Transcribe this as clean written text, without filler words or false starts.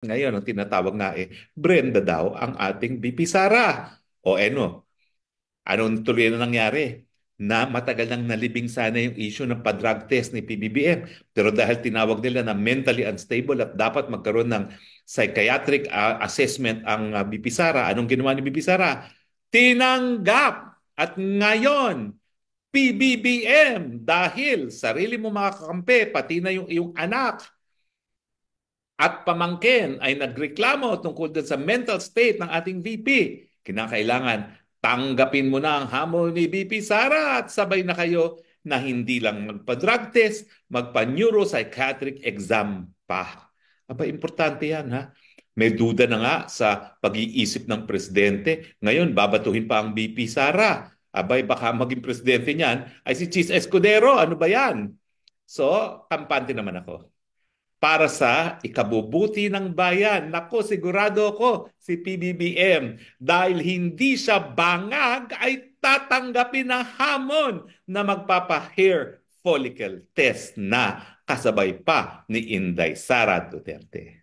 Ngayon, ang tinatawag nga Brenda daw ang ating VP Sara. O anong tuloy na nangyari? Na matagal nang nalibing sana yung issue ng pa-drug test ni PBBM. Pero dahil tinawag nila na mentally unstable at dapat magkaroon ng psychiatric assessment ang BP Sara, anong ginawa ni BP Sara? Tinanggap! At ngayon, PBBM, dahil sarili mo mga kakampi, pati na yung iyong anak at pamangkin ay nagreklamo tungkol din sa mental state ng ating VP, kinakailangan tanggapin mo na ang hamon ni VP Sara at sabay na kayo na hindi lang magpa-drug test, magpa-neuropsychiatric exam pa. Aba, importante yan ha. May duda na nga sa pag-iisip ng presidente. Ngayon, babatuhin pa ang VP Sara. Abay, baka maging presidente niyan ay si Chis Escudero. Ano ba yan? So, kampante naman ako para sa ikabubuti ng bayan. Nako, sigurado ako si PBBM dahil hindi siya bangag ay tatanggapin ng hamon na magpapa-hair follicle test na kasabay pa ni Inday Sara Duterte.